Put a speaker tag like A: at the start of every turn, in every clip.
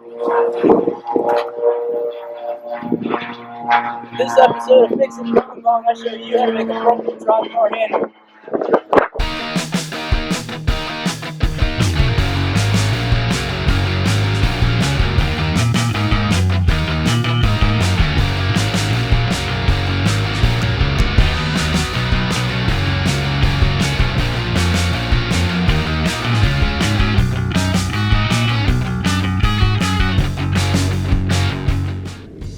A: This episode of Fixing Mountain Long, I show you how to make a front-wheel drive car handle.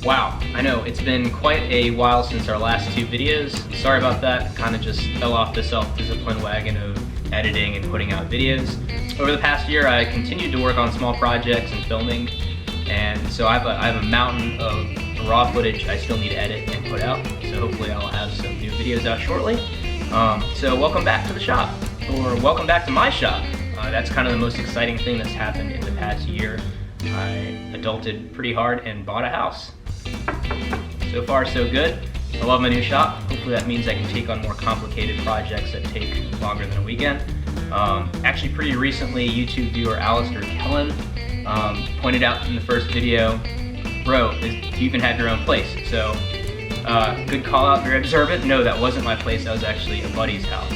B: Wow, I know, it's been quite a while since our last two videos. Sorry about that, kind of just fell off the self-discipline wagon of editing and putting out videos. Over the past year, I continued to work on small projects and filming, and so I have a mountain of raw footage I still need to edit and put out, so hopefully I'll have some new videos out shortly. So welcome back to the shop, or welcome back to my shop. That's kind of the most exciting thing that's happened in the past year. I adulted pretty hard and bought a house. So far, so good. I love my new shop. Hopefully that means I can take on more complicated projects that take longer than a weekend. Actually, pretty recently, YouTube viewer Alistair Kellen pointed out in the first video, bro, do you even have your own place? So, good call out, very observant. No, that wasn't my place. That was actually a buddy's house.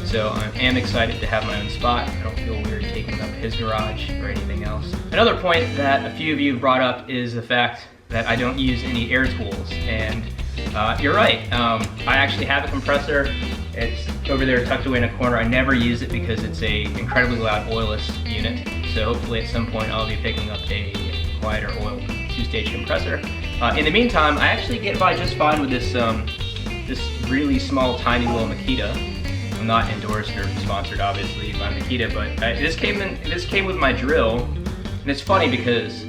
B: So I am excited to have my own spot. I don't feel weird taking up his garage or anything else. Another point that a few of you brought up is the fact that I don't use any air tools, and you're right. I actually have a compressor. It's over there tucked away in a corner. I never use it because it's a incredibly loud oilless unit, so hopefully at some point I'll be picking up a quieter oil two-stage compressor. In the meantime, I actually get by just fine with this this really small, tiny little Makita. I'm not endorsed or sponsored, obviously, by Makita, but this came with my drill, and it's funny because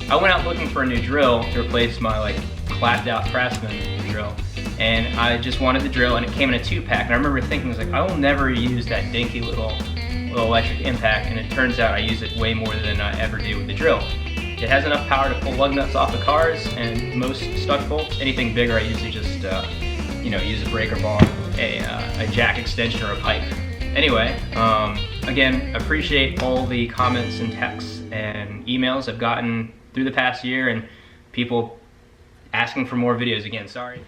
B: I went out looking for a new drill to replace my clapped out Craftsman drill, and I just wanted the drill, and it came in a 2-pack, and I remember thinking, I will never use that dinky little electric impact, and it turns out I use it way more than I ever do with the drill. It has enough power to pull lug nuts off of cars, and most stuck bolts. Anything bigger, I usually just use a breaker bar, a jack extension, or a pipe. Anyway, again, appreciate all the comments and texts and emails I've gotten through the past year, and people asking for more videos again, sorry.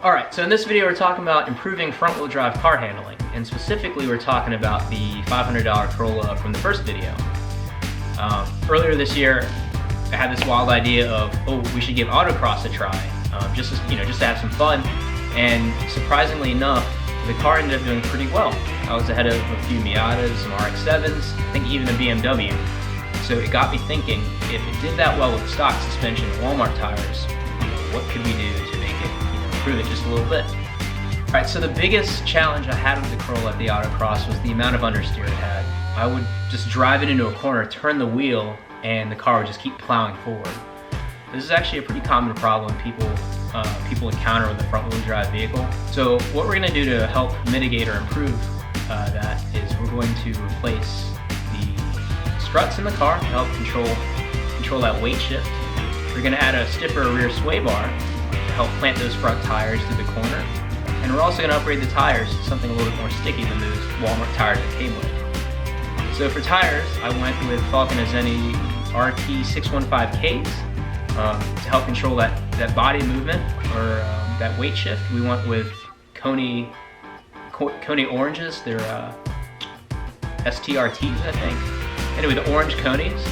B: Alright, so in this video we're talking about improving front-wheel drive car handling, and specifically we're talking about the $500 Corolla from the first video. Earlier this year, I had this wild idea of, we should give Autocross a try, just to have some fun, and surprisingly enough, the car ended up doing pretty well. I was ahead of a few Miatas, some RX-7s, I think even a BMW. So it got me thinking, if it did that well with stock suspension and Walmart tires, what could we do to make it, improve it just a little bit? Alright, so the biggest challenge I had with the Corolla at the Autocross was the amount of understeer it had. I would just drive it into a corner, turn the wheel, and the car would just keep plowing forward. This is actually a pretty common problem people encounter with a front-wheel drive vehicle. So what we're going to do to help mitigate or improve that is we're going to replace the struts in the car to help control that weight shift. We're going to add a stiffer rear sway bar to help plant those front tires through the corner. And we're also going to upgrade the tires to something a little bit more sticky than those Walmart tires that came with. So for tires, I went with Falken Azenis RT 615Ks. To help control that body movement or that weight shift. We went with Koni oranges. They're STR.Ts, I think. Anyway, the orange Konis.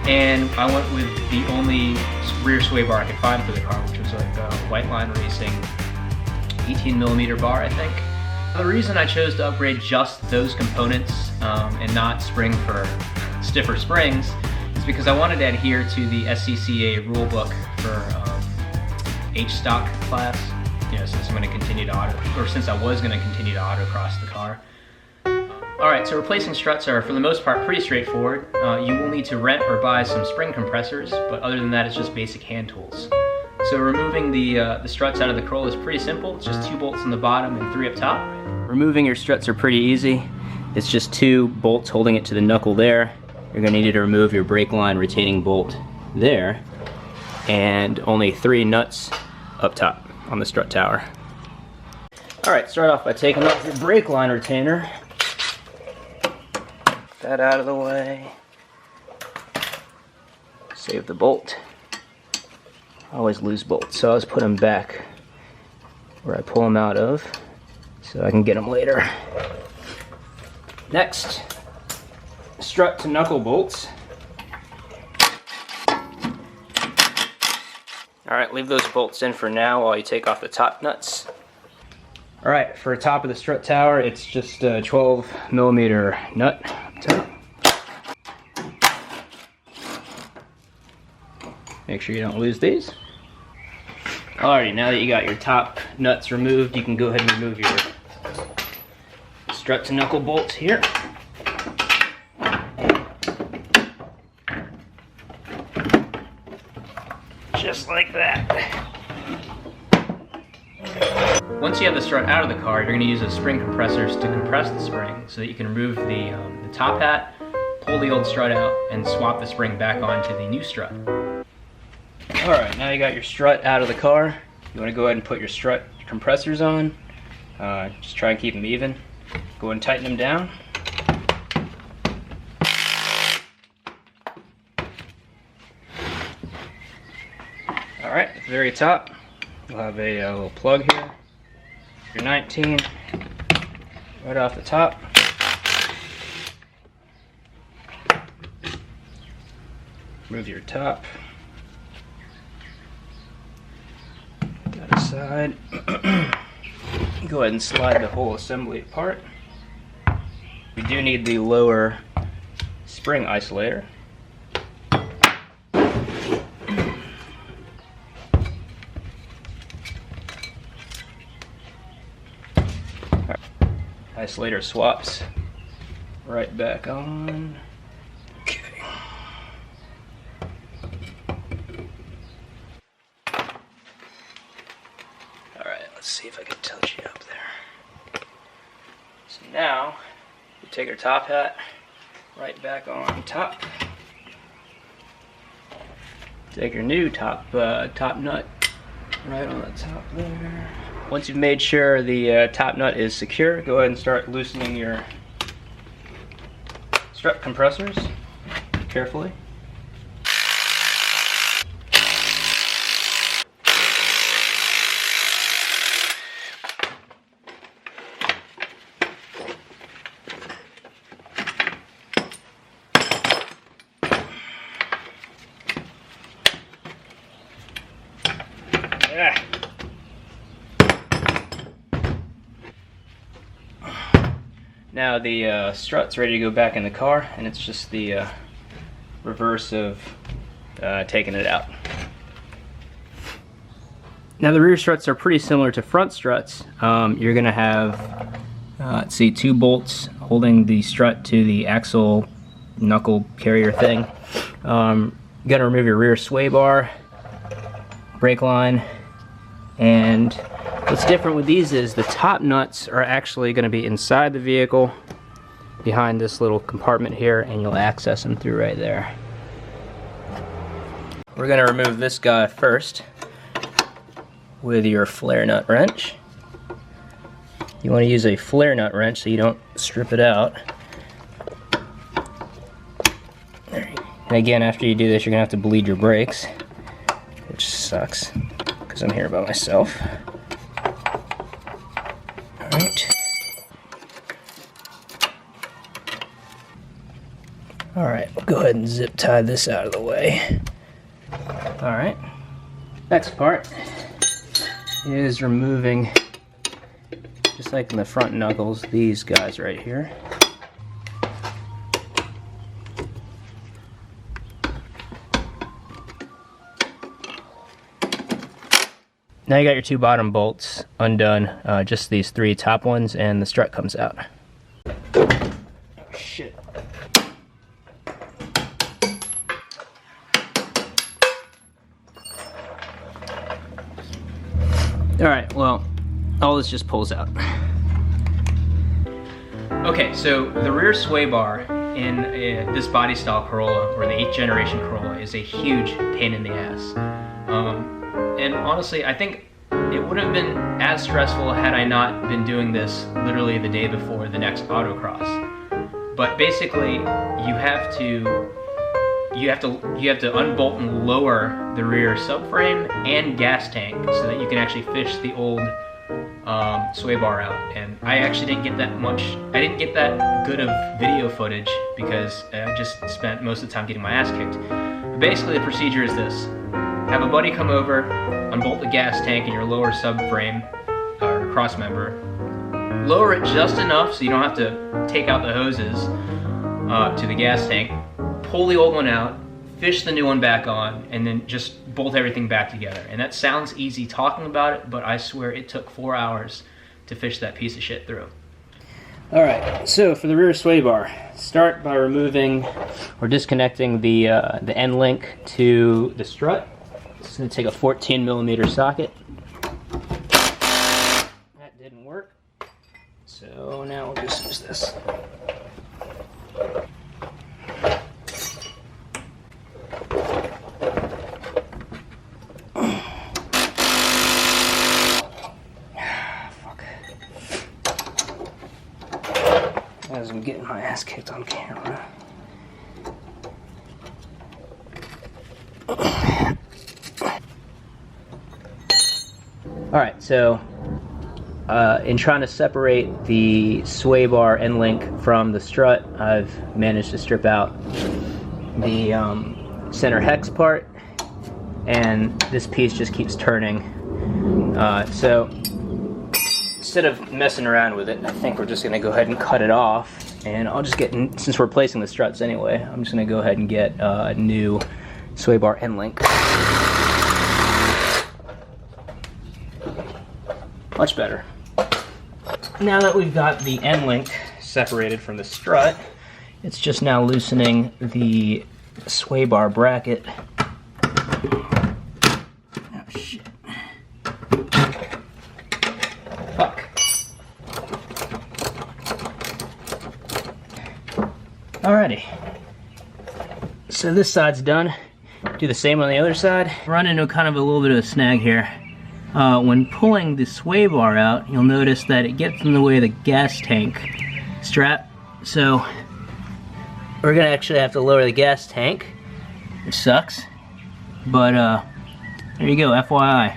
B: And I went with the only rear sway bar I could find for the car, which was a Whiteline Racing 18mm bar, I think. The reason I chose to upgrade just those components and not spring for stiffer springs is because I wanted to adhere to the SCCA rulebook for H-Stock class, since I'm going to continue to since I was going to continue to autocross the car. Alright, so replacing struts are, for the most part, pretty straightforward. You will need to rent or buy some spring compressors, but other than that, it's just basic hand tools. So removing the struts out of the Corolla is pretty simple. It's just 2 bolts on the bottom and 3 up top. Removing your struts are pretty easy. It's just 2 bolts holding it to the knuckle there. You're going to need to remove your brake line retaining bolt there, and only 3 nuts up top on the strut tower. Alright, start off by taking off your brake line retainer. That out of the way.
A: Save the bolt. I always lose bolts, so I always put them back where I pull them out of so I can get them later. Next, strut to knuckle bolts. Alright, leave those bolts in for now while you take off the top nuts. Alright, for the top of the strut tower, it's just a 12mm nut up top. Make sure you don't lose these. Alrighty, now that you got your top nuts removed, you can go ahead and remove your strut to knuckle bolts here. Just like that.
B: Once you have the strut out of the car, you're going to use the spring compressors to compress the spring so that you can remove the top hat, pull the old strut out, and swap the spring back onto the new strut.
A: Alright, now you got your strut out of the car. You want to go ahead and put your strut compressors on. Just try and keep them even. Go ahead and tighten them down. Alright, at the very top, you'll have a little plug here. Your 19, right off the top. Move your top. Got a side. Go ahead and slide the whole assembly apart. We do need the lower spring isolator. Isolator swaps right back on. Okay. Alright, let's see if I can touch you up there. So now, we take our top hat right back on top. Take your new top nut right on the top there. Once you've made sure the top nut is secure, go ahead and start loosening your strut compressors carefully. Yeah. Now the strut's ready to go back in the car, and it's just the reverse of taking it out. Now the rear struts are pretty similar to front struts. You're going to have, let's see, 2 bolts holding the strut to the axle knuckle carrier thing. You're going to remove your rear sway bar, brake line, and what's different with these is the top nuts are actually going to be inside the vehicle behind this little compartment here, and you'll access them through right there. We're going to remove this guy first with your flare nut wrench. You want to use a flare nut wrench so you don't strip it out. And again, after you do this, you're going to have to bleed your brakes, which sucks because I'm here by myself. Alright. Alright, we'll go ahead and zip tie this out of the way. Alright. Next part is removing, just like in the front knuckles, these guys right here. Now you got your 2 bottom bolts undone, just these 3 top ones, and the strut comes out. Oh, shit. Alright, well, all this just pulls out.
B: Okay, so the rear sway bar in this body style Corolla, or the 8th generation Corolla, is a huge pain in the ass. And honestly, I think it would have been as stressful had I not been doing this literally the day before the next Autocross. But basically, you have to you have to unbolt and lower the rear subframe and gas tank so that you can actually fish the old sway bar out. And I actually didn't get that much. I didn't get that good of video footage because I just spent most of the time getting my ass kicked. But basically, the procedure is this: have a buddy come over, unbolt the gas tank in your lower subframe or cross member, lower it just enough so you don't have to take out the hoses to the gas tank, pull the old one out, fish the new one back on, and then just bolt everything back together. And that sounds easy talking about it, but I swear it took 4 hours to fish that piece of shit through.
A: Alright, so for the rear sway bar, start by removing or disconnecting the end link to the strut. It's going to take a 14mm socket. That didn't work, so now we'll just use this. As I'm getting my ass kicked on camera. Alright, so in trying to separate the sway bar end link from the strut, I've managed to strip out the center hex part, and this piece just keeps turning. So instead of messing around with it, I think we're just going to go ahead and cut it off, and I'll just get, since we're replacing the struts anyway, I'm just going to go ahead and get a new sway bar end link. Much better. Now that we've got the end link separated from the strut, it's just now loosening the sway bar bracket. Oh shit. Fuck. Alrighty. So this side's done. Do the same on the other side. Run into kind of a little bit of a snag here. When pulling the sway bar out, you'll notice that it gets in the way of the gas tank strap. So we're gonna actually have to lower the gas tank, which sucks. But there you go, FYI.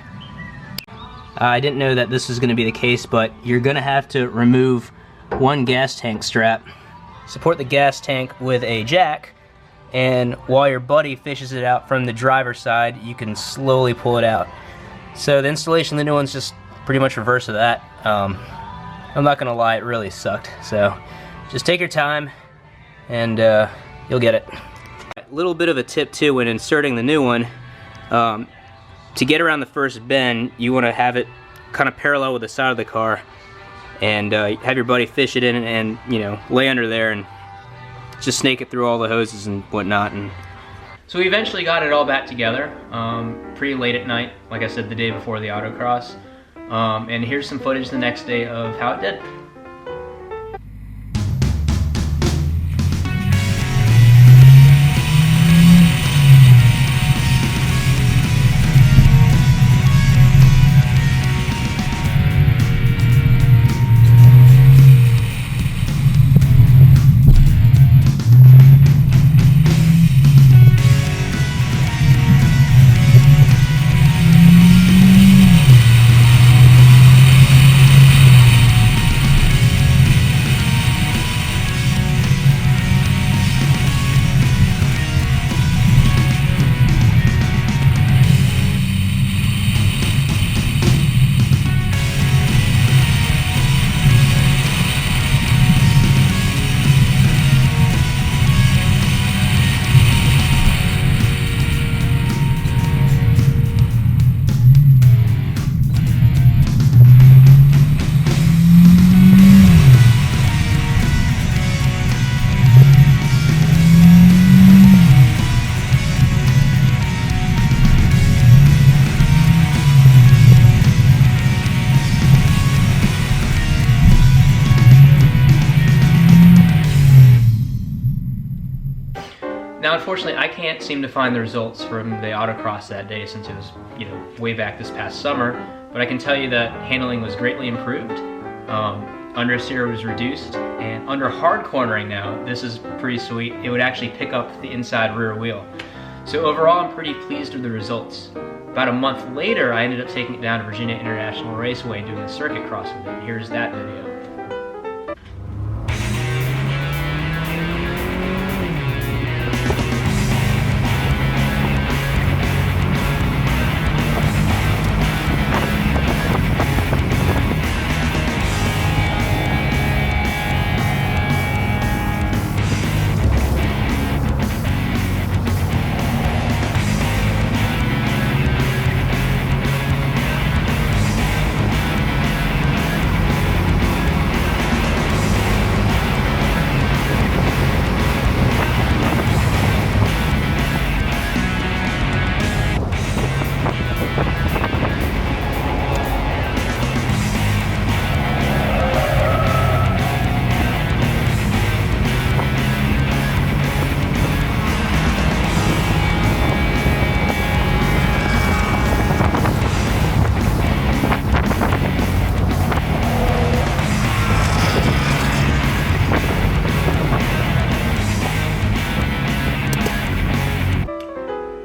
A: I didn't know that this was gonna be the case, but you're gonna have to remove one gas tank strap, support the gas tank with a jack, and while your buddy fishes it out from the driver's side, you can slowly pull it out. So the installation of the new one's just pretty much reverse of that. I'm not gonna lie, it really sucked. So just take your time and you'll get it. A little bit of a tip too when inserting the new one. To get around the first bend, you want to have it kind of parallel with the side of the car, and have your buddy fish it in and you know, lay under there and just snake it through all the hoses and whatnot. And
B: so we eventually got it all back together, pretty late at night, like I said, the day before the autocross. And here's some footage the next day of how it did. Now, unfortunately, I can't seem to find the results from the autocross that day since it was, you know, way back this past summer, but I can tell you that handling was greatly improved. understeer was reduced, and under hard cornering now, this is pretty sweet, it would actually pick up the inside rear wheel. So overall, I'm pretty pleased with the results. About a month later, I ended up taking it down to Virginia International Raceway and doing the Circuitcross with it. Here's that video.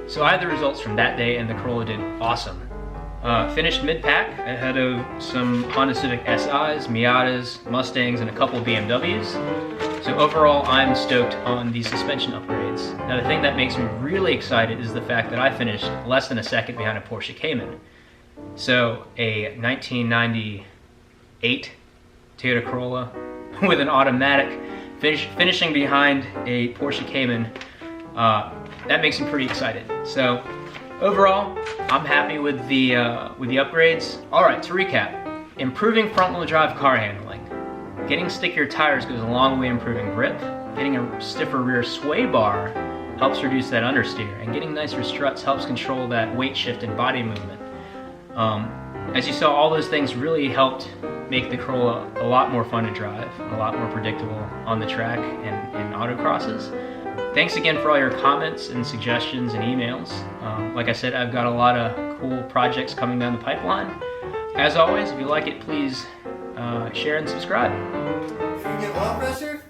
B: So I had the results from that day, and the Corolla did awesome. Finished mid-pack ahead of some Honda Civic SIs, Miatas, Mustangs, and a couple BMWs. So overall, I'm stoked on the suspension upgrades. Now the thing that makes me really excited is the fact that I finished less than a second behind a Porsche Cayman. So a 1998 Toyota Corolla with an automatic finishing behind a Porsche Cayman, that makes me pretty excited. So overall, I'm happy with the upgrades. All right, to recap, improving front-wheel drive car handling. Getting stickier tires goes a long way improving grip. Getting a stiffer rear sway bar helps reduce that understeer, and getting nicer struts helps control that weight shift and body movement. As you saw, all those things really helped make the Corolla a lot more fun to drive, a lot more predictable on the track and in autocrosses. Thanks again for all your comments and suggestions and emails. Like I said, I've got a lot of cool projects coming down the pipeline. As always, if you like it, please share and subscribe.
C: If you get blood pressure,